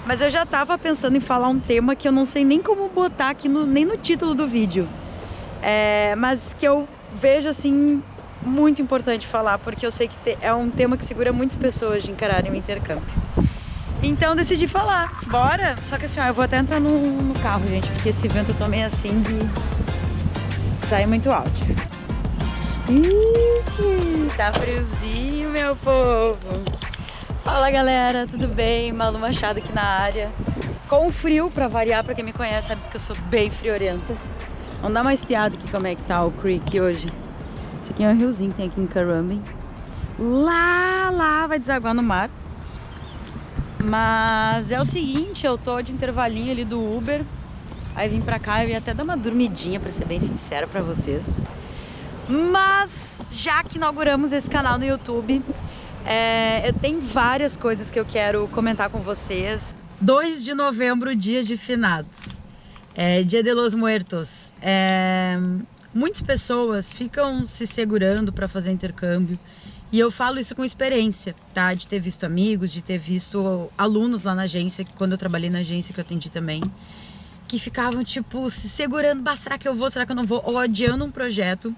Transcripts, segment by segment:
Mas eu já tava pensando em falar um tema que eu não sei nem como botar aqui, nem no título do vídeo. Mas que eu vejo, assim, muito importante falar, porque eu sei que é um tema que segura muitas pessoas de encararem o intercâmbio. Então decidi falar, bora! Só que assim, ó, eu vou até entrar no carro, gente, porque esse vento também é assim de sair muito áudio. Ixi, tá friozinho, meu povo! Fala galera, tudo bem? Malu Machado aqui na área. Com frio, pra variar, pra quem me conhece sabe que eu sou bem friorenta. Vamos dar uma espiada aqui como é que tá o creek hoje. Esse aqui é um riozinho que tem aqui em Currumbin. Lá vai desaguar no mar. Mas é o seguinte, eu tô de intervalinho ali do Uber. Aí vim pra cá e vim até dar uma dormidinha, pra ser bem sincera pra vocês. Mas já que inauguramos esse canal no YouTube, eu tenho várias coisas que eu quero comentar com vocês. 2 de novembro, dia de finados, Dia de los Muertos. Muitas pessoas ficam se segurando para fazer intercâmbio. E eu falo isso com experiência, tá? De ter visto amigos, de ter visto alunos lá na agência, quando eu trabalhei na agência que eu atendi também, que ficavam tipo se segurando, bah, será que eu vou, será que eu não vou? Ou adiando um projeto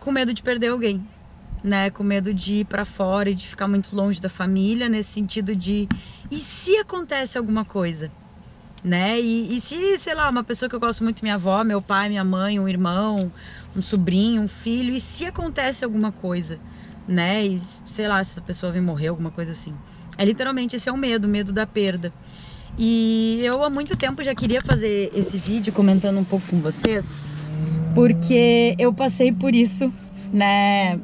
com medo de perder alguém, né? Com medo de ir pra fora e de ficar muito longe da família, nesse sentido de, e se acontece alguma coisa, né? E se, sei lá, uma pessoa que eu gosto muito, minha avó, meu pai, minha mãe, um irmão, um sobrinho, um filho, e se acontece alguma coisa, né? E sei lá, se essa pessoa vem morrer, alguma coisa assim. Literalmente esse é o medo da perda. E eu há muito tempo já queria fazer esse vídeo comentando um pouco com vocês, porque eu passei por isso, né?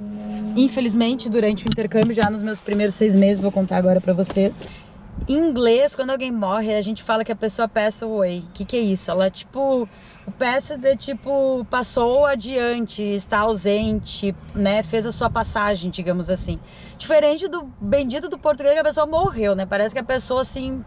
Infelizmente, durante o intercâmbio, já nos meus primeiros 6 meses, vou contar agora pra vocês. Em inglês, quando alguém morre, a gente fala que a pessoa passed away. O que é isso? Ela, tipo, o passed é tipo, passou adiante, está ausente, né? Fez a sua passagem, digamos assim. Diferente do bendito do português, que a pessoa morreu, né? Parece que a pessoa, assim,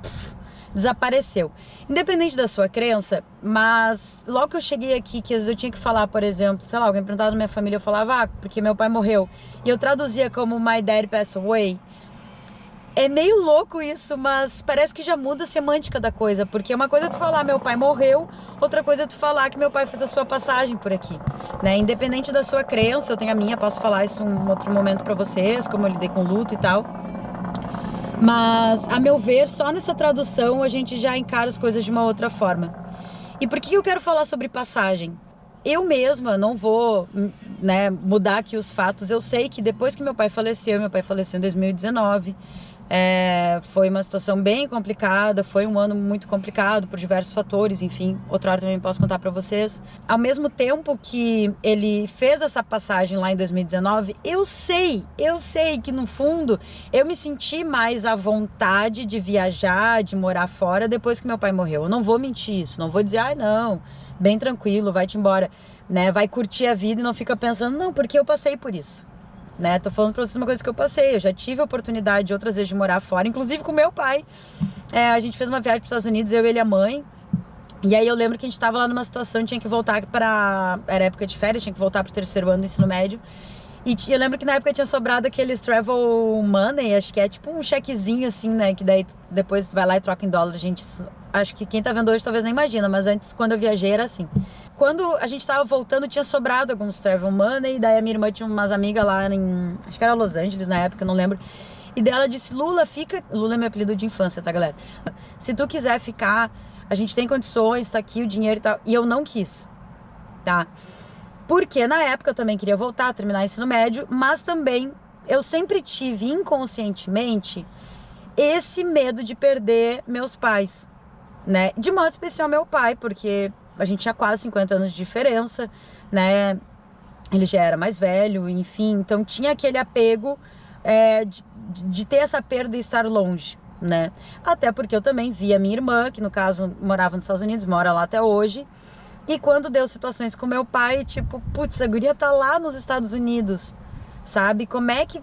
desapareceu. Independente da sua crença, mas logo que eu cheguei aqui, que às vezes eu tinha que falar, por exemplo, sei lá, alguém perguntava na minha família, eu falava, porque meu pai morreu. E eu traduzia como my dad passed away. É meio louco isso, mas parece que já muda a semântica da coisa, porque uma coisa é tu falar meu pai morreu, outra coisa é tu falar que meu pai fez a sua passagem por aqui, né? Independente da sua crença, eu tenho a minha, posso falar isso em um outro momento pra vocês, como eu lidei com luto e tal. Mas, a meu ver, só nessa tradução a gente já encara as coisas de uma outra forma. E por que eu quero falar sobre passagem? Eu mesma não vou, né, mudar aqui os fatos. Eu sei que depois que meu pai faleceu em 2019, foi uma situação bem complicada, foi um ano muito complicado por diversos fatores, enfim, outra hora também posso contar pra vocês. Ao mesmo tempo que ele fez essa passagem lá em 2019, eu sei que no fundo eu me senti mais à vontade de viajar, de morar fora depois que meu pai morreu. Eu não vou mentir isso, não vou dizer, ai não, bem tranquilo, vai-te embora, né? Vai curtir a vida e não fica pensando, não, porque eu passei por isso. Né? Tô falando pra vocês uma coisa que eu passei. Eu já tive a oportunidade outras vezes de morar fora, inclusive com meu pai. A gente fez uma viagem para os Estados Unidos, eu, ele e a mãe. E aí eu lembro que a gente tava lá numa situação, tinha que voltar pra... Era época de férias, tinha que voltar pro 3º ano do ensino médio. E eu lembro que na época tinha sobrado aqueles travel money, acho que é tipo um chequezinho assim, né? Que daí depois vai lá e troca em dólar, gente. Acho que quem tá vendo hoje talvez nem imagina, mas antes, quando eu viajei, era assim. Quando a gente tava voltando, tinha sobrado alguns travel money, e daí a minha irmã tinha umas amigas lá em... Acho que era Los Angeles na época, não lembro. E daí ela disse, Lula, fica... Lula é meu apelido de infância, tá, galera? Se tu quiser ficar, a gente tem condições, tá aqui o dinheiro e tal. E eu não quis, tá? Porque na época eu também queria voltar, terminar o ensino médio, mas também eu sempre tive inconscientemente esse medo de perder meus pais, né? De modo especial meu pai, porque a gente tinha quase 50 anos de diferença, né? Ele já era mais velho, enfim, então tinha aquele apego de ter essa perda e estar longe, né? Até porque eu também via minha irmã, que no caso morava nos Estados Unidos, mora lá até hoje. E quando deu situações com meu pai, tipo, putz, a guria tá lá nos Estados Unidos, sabe? Como é que...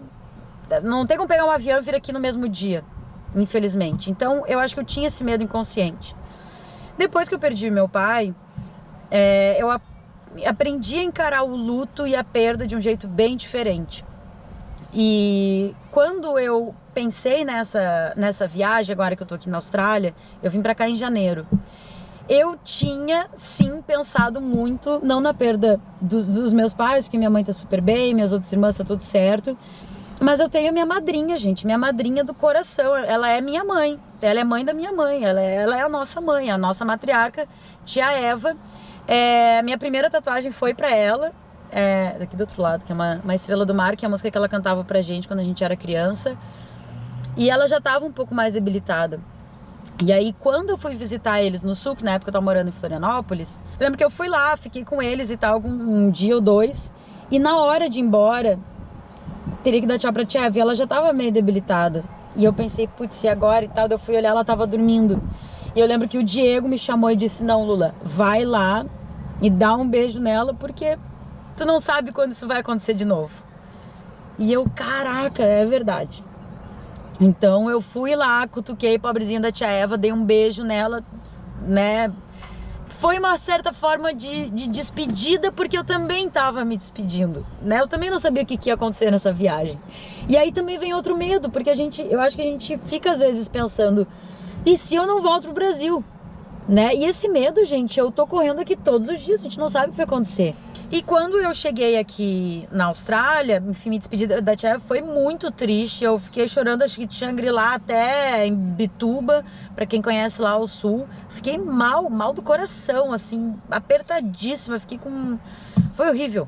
Não tem como pegar um avião e vir aqui no mesmo dia, infelizmente. Então, eu acho que eu tinha esse medo inconsciente. Depois que eu perdi meu pai, eu aprendi a encarar o luto e a perda de um jeito bem diferente. E quando eu pensei nessa viagem, agora que eu tô aqui na Austrália, eu vim pra cá em janeiro. Eu tinha, sim, pensado muito, não na perda dos meus pais, porque minha mãe tá super bem, minhas outras irmãs tá tudo certo, mas eu tenho minha madrinha, gente, minha madrinha do coração. Ela é minha mãe, ela é mãe da minha mãe, ela é a nossa mãe, a nossa matriarca, tia Eva. Minha primeira tatuagem foi pra ela, daqui do outro lado, que é uma Estrela do Mar, que é a música que ela cantava pra gente quando a gente era criança. E ela já tava um pouco mais debilitada. E aí, quando eu fui visitar eles no sul, que na época eu tava morando em Florianópolis, eu lembro que eu fui lá, fiquei com eles e tal, um dia ou dois. E na hora de ir embora, teria que dar tchau pra tia Eva, e ela já tava meio debilitada. E eu pensei, putz, e agora e tal? Daí eu fui olhar, ela tava dormindo. E eu lembro que o Diego me chamou e disse, não, Lula, vai lá e dá um beijo nela, porque tu não sabe quando isso vai acontecer de novo. E eu, caraca, é verdade. Então eu fui lá, cutuquei a pobrezinha da tia Eva, dei um beijo nela, né? Foi uma certa forma de despedida, porque eu também tava me despedindo, né? Eu também não sabia o que ia acontecer nessa viagem. E aí também vem outro medo, porque eu acho que a gente fica às vezes pensando, e se eu não volto pro Brasil? Né? E esse medo, gente, eu tô correndo aqui todos os dias, a gente não sabe o que vai acontecer. E quando eu cheguei aqui na Austrália, enfim, me despedi da tia Eva, foi muito triste. Eu fiquei chorando, acho que de Xangri-Lá até em Bituba, pra quem conhece lá o sul. Fiquei mal do coração, assim, apertadíssima. Foi horrível.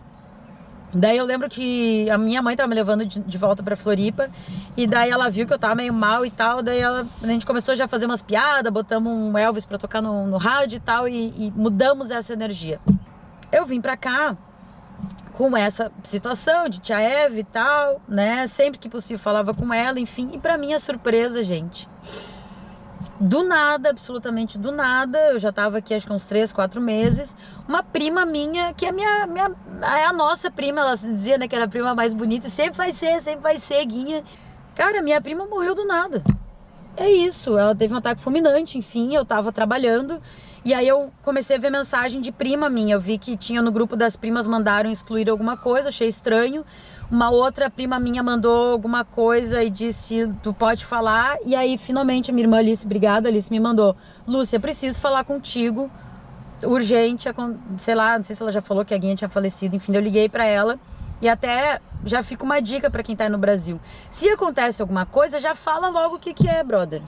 Daí eu lembro que a minha mãe tava me levando de volta pra Floripa, e daí ela viu que eu tava meio mal e tal, daí a gente começou já a fazer umas piadas, botamos um Elvis pra tocar no rádio e tal, e mudamos essa energia. Eu vim pra cá com essa situação de tia Eva e tal, né, sempre que possível falava com ela, enfim, e pra minha surpresa, gente, do nada, absolutamente do nada, eu já tava aqui acho que uns 3, 4 meses, uma prima minha, que é a nossa prima, ela se dizia, né, que era a prima mais bonita, sempre vai ser, Guinha. Cara, minha prima morreu do nada. É isso, ela teve um ataque fulminante, enfim, eu tava trabalhando, e aí eu comecei a ver mensagem de prima minha, eu vi que tinha no grupo das primas, mandaram excluir alguma coisa, achei estranho. Uma outra prima minha mandou alguma coisa e disse, tu pode falar. E aí, finalmente, a minha irmã Alice, obrigada, Alice, me mandou, Lúcia, preciso falar contigo, urgente, sei lá, não sei se ela já falou que a Guinha tinha falecido, enfim, eu liguei pra ela. E até já fica uma dica pra quem tá aí no Brasil. Se acontece alguma coisa, já fala logo o que é, brother.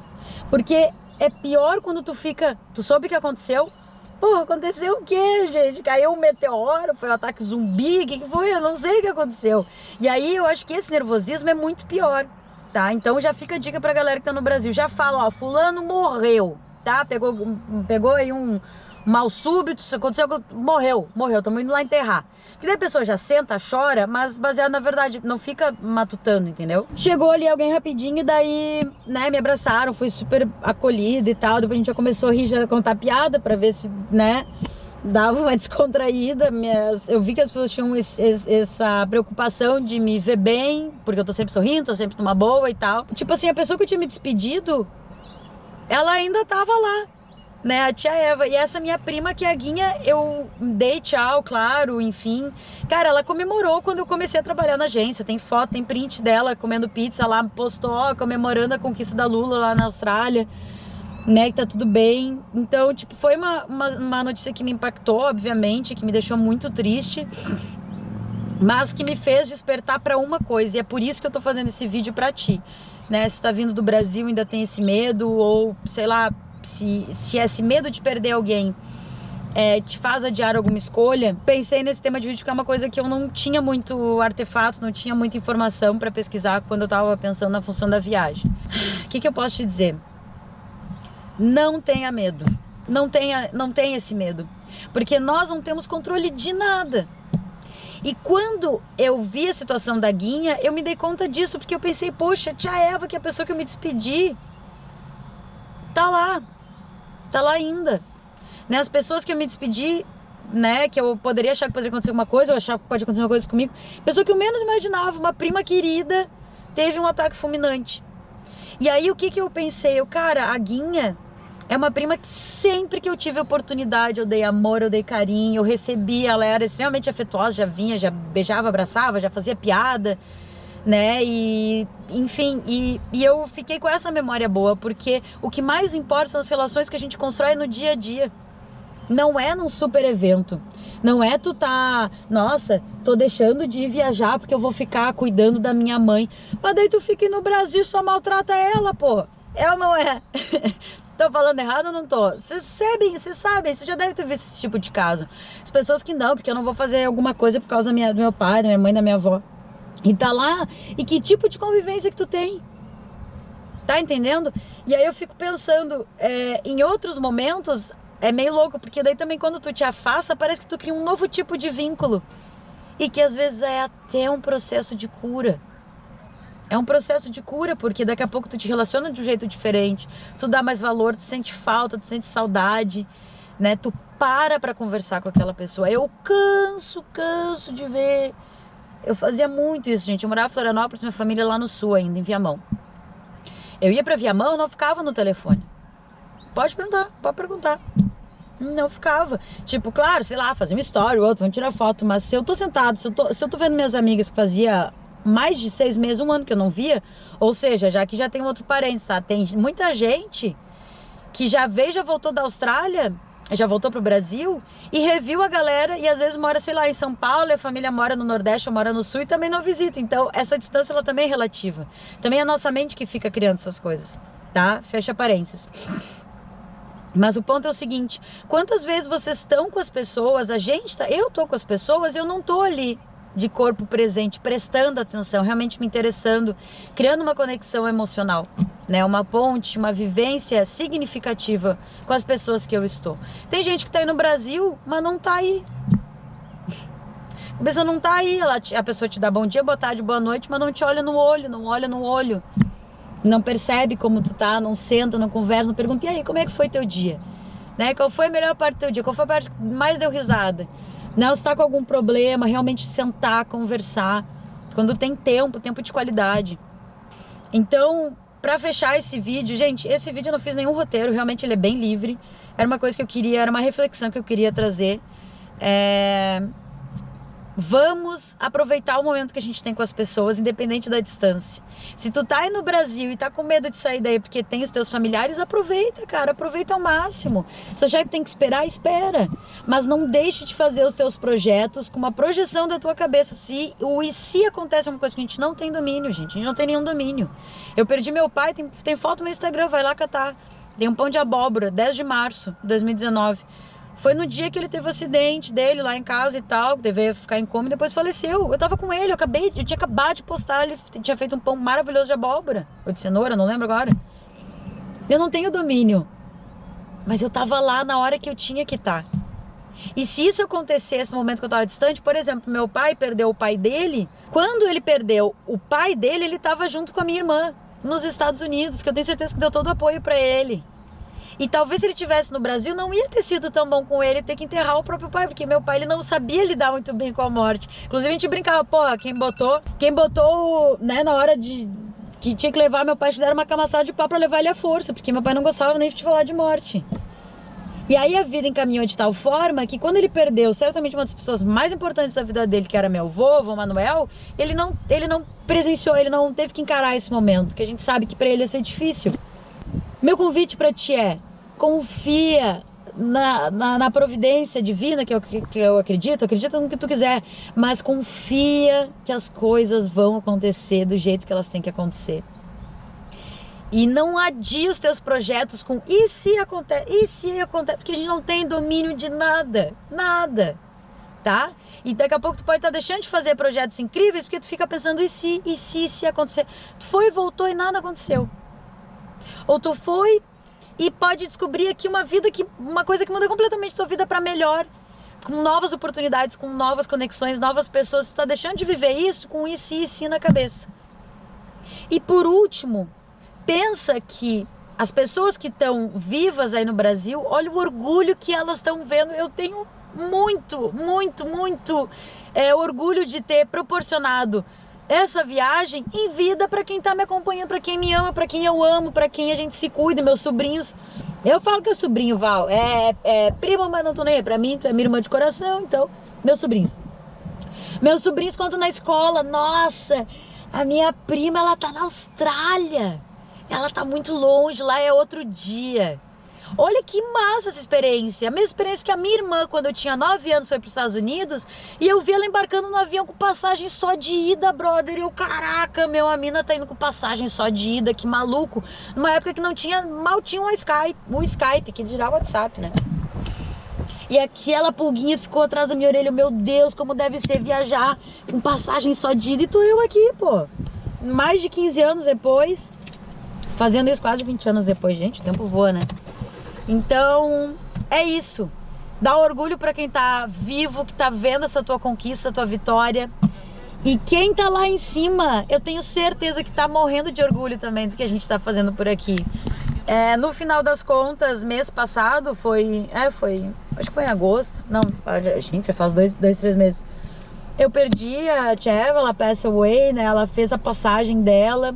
Porque é pior quando tu soube o que aconteceu. Porra, aconteceu o quê, gente? Caiu um meteoro, foi um ataque zumbi, o que foi? Eu não sei o que aconteceu. E aí eu acho que esse nervosismo é muito pior, tá? Então já fica a dica pra galera que tá no Brasil. Já fala, ó, fulano morreu, tá? Pegou aí um mal súbito, isso aconteceu, morreu, estamos indo lá enterrar. E daí a pessoa já senta, chora, mas baseado na verdade, não fica matutando, entendeu? Chegou ali alguém rapidinho e daí, né, me abraçaram, fui super acolhida e tal, depois a gente já começou a rir, já contar piada pra ver se, né, dava uma descontraída. Eu vi que as pessoas tinham essa preocupação de me ver bem, porque eu tô sempre sorrindo, tô sempre numa boa e tal. Tipo assim, a pessoa que eu tinha me despedido, ela ainda tava lá, né, a tia Eva. E essa minha prima, que é a Guinha, eu dei tchau, claro, enfim. Cara, ela comemorou quando eu comecei a trabalhar na agência. Tem foto, tem print dela comendo pizza lá, postou, ó, comemorando a conquista da Lula lá na Austrália, né, que tá tudo bem. Então, tipo, foi uma notícia que me impactou, obviamente, que me deixou muito triste, mas que me fez despertar pra uma coisa. E é por isso que eu tô fazendo esse vídeo pra ti, né, se tu tá vindo do Brasil e ainda tem esse medo, ou sei lá, se esse medo de perder alguém te faz adiar alguma escolha. Pensei nesse tema de vídeo, que é uma coisa que eu não tinha muito artefato, não tinha muita informação para pesquisar quando eu tava pensando na função da viagem. O que eu posso te dizer? Não tenha medo, não tenha esse medo, porque nós não temos controle de nada. E quando eu vi a situação da Guinha, eu me dei conta disso, porque eu pensei, poxa, tia Eva, que é a pessoa que eu me despedi, tá lá ainda, né? As pessoas que eu me despedi, né, que eu poderia achar que poderia acontecer alguma coisa, eu achava que pode acontecer uma coisa comigo, pessoa que eu menos imaginava, uma prima querida, teve um ataque fulminante. E aí o que eu pensei? Cara, a Guinha é uma prima que sempre que eu tive oportunidade, eu dei amor, eu dei carinho, eu recebi, ela era extremamente afetuosa, já vinha, já beijava, abraçava, já fazia piada, né? E, enfim, e eu fiquei com essa memória boa, porque o que mais importa são as relações que a gente constrói no dia a dia. Não é num super evento. Não é tu tá, nossa, tô deixando de ir viajar porque eu vou ficar cuidando da minha mãe. Mas daí tu fica no Brasil e só maltrata ela, pô. É ou não é? Tô falando errado ou não tô? Vocês sabem, vocês já devem ter visto esse tipo de caso. As pessoas que não, porque eu não vou fazer alguma coisa por causa do meu pai, da minha mãe, da minha avó. E tá lá, e que tipo de convivência que tu tem? Tá entendendo? E aí eu fico pensando, em outros momentos... É meio louco, porque daí também quando tu te afasta, parece que tu cria um novo tipo de vínculo. E que às vezes é até um processo de cura. É um processo de cura, porque daqui a pouco tu te relaciona de um jeito diferente. Tu dá mais valor, tu sente falta, tu sente saudade, né? Tu para conversar com aquela pessoa. Eu canso de ver. Eu fazia muito isso, gente. Eu morava em Florianópolis, minha família lá no sul ainda, em Viamão. Eu ia pra Viamão, eu não ficava no telefone. Pode perguntar. Não ficava. Tipo, claro, sei lá, fazer uma story, outro, vamos tirar foto. Mas se eu tô sentado, se eu tô vendo minhas amigas que fazia mais de 6 meses, 1 ano que eu não via, ou seja, já que já tem outro parente, tá? Tem muita gente que já veio, já voltou da Austrália, já voltou pro Brasil e reviu a galera e às vezes mora, sei lá, em São Paulo, e a família mora no Nordeste ou mora no Sul e também não visita. Então, essa distância, ela também é relativa. Também é a nossa mente que fica criando essas coisas, tá? Fecha parênteses. Mas o ponto é o seguinte, quantas vezes vocês estão com as pessoas, eu tô com as pessoas e eu não tô ali de corpo presente, prestando atenção, realmente me interessando, criando uma conexão emocional, né? Uma ponte, uma vivência significativa com as pessoas que eu estou. Tem gente que tá aí no Brasil, mas não tá aí. A pessoa não tá aí, a pessoa te dá bom dia, boa tarde, boa noite, mas não te olha no olho, não olha no olho. Não percebe como tu tá, não senta, não conversa, não pergunta, e aí, como é que foi teu dia? Né? Qual foi a melhor parte do teu dia? Qual foi a parte que mais deu risada? Não, se tá com algum problema, realmente sentar, conversar. Quando tem tempo de qualidade. Então, pra fechar esse vídeo, gente, esse vídeo eu não fiz nenhum roteiro, realmente ele é bem livre. Era uma coisa que eu queria, era uma reflexão que eu queria trazer. Vamos aproveitar o momento que a gente tem com as pessoas, independente da distância. Se tu tá aí no Brasil e tá com medo de sair daí porque tem os teus familiares, aproveita, cara, aproveita ao máximo. Se achar que tem que esperar, espera. Mas não deixe de fazer os teus projetos com uma projeção da tua cabeça. E se acontece uma coisa que a gente não tem domínio, gente, a gente não tem nenhum domínio. Eu perdi meu pai, tem foto no meu Instagram, vai lá catar. Tem um pão de abóbora, 10 de março de 2019. Foi no dia que ele teve o acidente dele lá em casa e tal, devia ficar em coma e depois faleceu. Eu tava com ele, eu tinha acabado de postar, ele tinha feito um pão maravilhoso de abóbora, ou de cenoura, não lembro agora. Eu não tenho domínio, mas eu tava lá na hora que eu tinha que estar. E se isso acontecesse no momento que eu tava distante, por exemplo, meu pai perdeu o pai dele, quando ele perdeu o pai dele, ele tava junto com a minha irmã nos Estados Unidos, que eu tenho certeza que deu todo o apoio pra ele. E talvez se ele estivesse no Brasil, não ia ter sido tão bom com ele ter que enterrar o próprio pai, porque meu pai, ele não sabia lidar muito bem com a morte. Inclusive a gente brincava, pô, quem botou, né, na hora que tinha que levar meu pai, te deram uma camaçada de pau pra levar ele à força, porque meu pai não gostava nem de falar de morte. E aí a vida encaminhou de tal forma que quando ele perdeu certamente uma das pessoas mais importantes da vida dele, que era meu avô Manuel, ele não presenciou, ele não teve que encarar esse momento, que a gente sabe que pra ele ia ser difícil. Meu convite para ti é, confia na providência divina que eu acredito no que tu quiser, mas confia que as coisas vão acontecer do jeito que elas têm que acontecer. E não adie os teus projetos com e se acontece, porque a gente não tem domínio de nada, tá? E daqui a pouco tu pode estar deixando de fazer projetos incríveis porque tu fica pensando e se acontecer. Tu foi, voltou e nada aconteceu. Ou tu foi e pode descobrir aqui uma coisa que muda completamente tua vida para melhor, com novas oportunidades, com novas conexões, novas pessoas. Tu tá deixando de viver isso com isso e si na cabeça. E por último, pensa que as pessoas que estão vivas aí no Brasil, olha o orgulho que elas estão vendo. Eu tenho muito orgulho de ter proporcionado essa viagem em vida para quem tá me acompanhando, para quem me ama, para quem eu amo, para quem a gente se cuida, meus sobrinhos. Eu falo que é sobrinho, Val, primo, mas não tô nem aí. Pra mim, tu é minha irmã de coração, então, meus sobrinhos. Meus sobrinhos, quando na escola, nossa, A minha prima, ela tá na Austrália. Ela tá muito longe, lá é outro dia. Olha que massa essa experiência. A mesma experiência que a minha irmã, quando eu tinha 9 anos, foi para os Estados Unidos. E eu vi ela embarcando no avião com passagem só de ida, brother. E eu, caraca, a mina tá indo com passagem só de ida, que maluco. Numa época que não tinha, mal tinha o Skype, que dirá o WhatsApp, né? E aquela pulguinha ficou atrás da minha orelha. Meu Deus, como deve ser viajar com passagem só de ida. E tô eu aqui, pô. Mais de 15 anos depois. Fazendo isso quase 20 anos depois, gente. O tempo voa, né? Então, é isso. Dá orgulho pra quem tá vivo, que tá vendo essa tua conquista, tua vitória. E quem tá lá em cima, eu tenho certeza que tá morrendo de orgulho também do que a gente tá fazendo por aqui. No final das contas, mês passado foi, acho que foi em agosto. Não, gente, já faz 3 meses. Eu perdi a Cheva, ela passed away, né? Ela fez a passagem dela.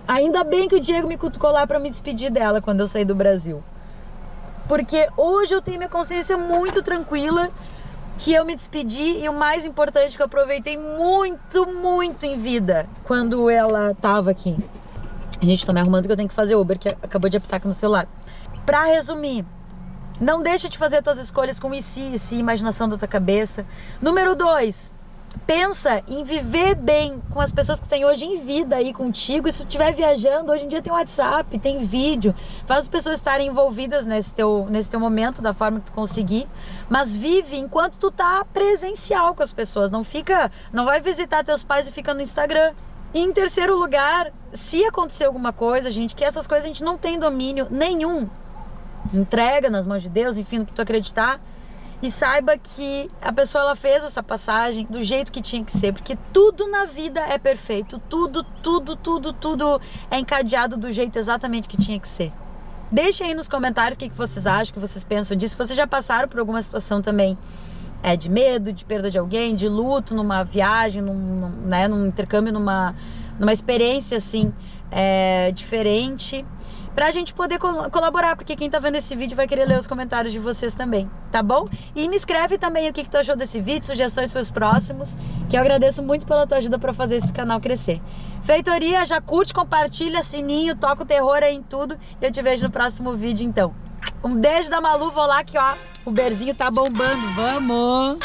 Ainda bem que o Diego me cutucou lá pra me despedir dela quando eu saí do Brasil. Porque hoje eu tenho minha consciência muito tranquila que eu me despedi e o mais importante, que eu aproveitei muito, muito em vida quando ela tava aqui. Gente, tô me arrumando que eu tenho que fazer Uber, que acabou de apitar aqui no celular. Pra resumir, não deixa de fazer as tuas escolhas com e imaginação da tua cabeça. Número 2, pensa em viver bem com as pessoas que tem hoje em vida aí contigo. E se tu estiver viajando, hoje em dia tem WhatsApp, tem vídeo, faz as pessoas estarem envolvidas nesse teu momento da forma que tu conseguir, mas vive enquanto tu tá presencial com as pessoas. Não vai visitar teus pais e fica no Instagram. E em terceiro lugar, se acontecer alguma coisa, gente, que essas coisas a gente não tem domínio nenhum, entrega nas mãos de Deus, enfim, no que tu acreditar. E saiba que a pessoa, ela fez essa passagem do jeito que tinha que ser. Porque tudo na vida é perfeito. Tudo é encadeado do jeito exatamente que tinha que ser. Deixem aí nos comentários o que vocês acham, o que vocês pensam disso. Se vocês já passaram por alguma situação também de medo, de perda de alguém, de luto numa viagem, num intercâmbio, numa experiência assim diferente, pra gente poder colaborar, porque quem tá vendo esse vídeo vai querer ler os comentários de vocês também, tá bom? E me escreve também o que tu achou desse vídeo, sugestões para os próximos, que eu agradeço muito pela tua ajuda pra fazer esse canal crescer. Feitoria, já curte, compartilha, sininho, toca o terror aí em tudo, e eu te vejo no próximo vídeo então. Um beijo da Malu, vou lá que ó, o Uberzinho tá bombando, vamos!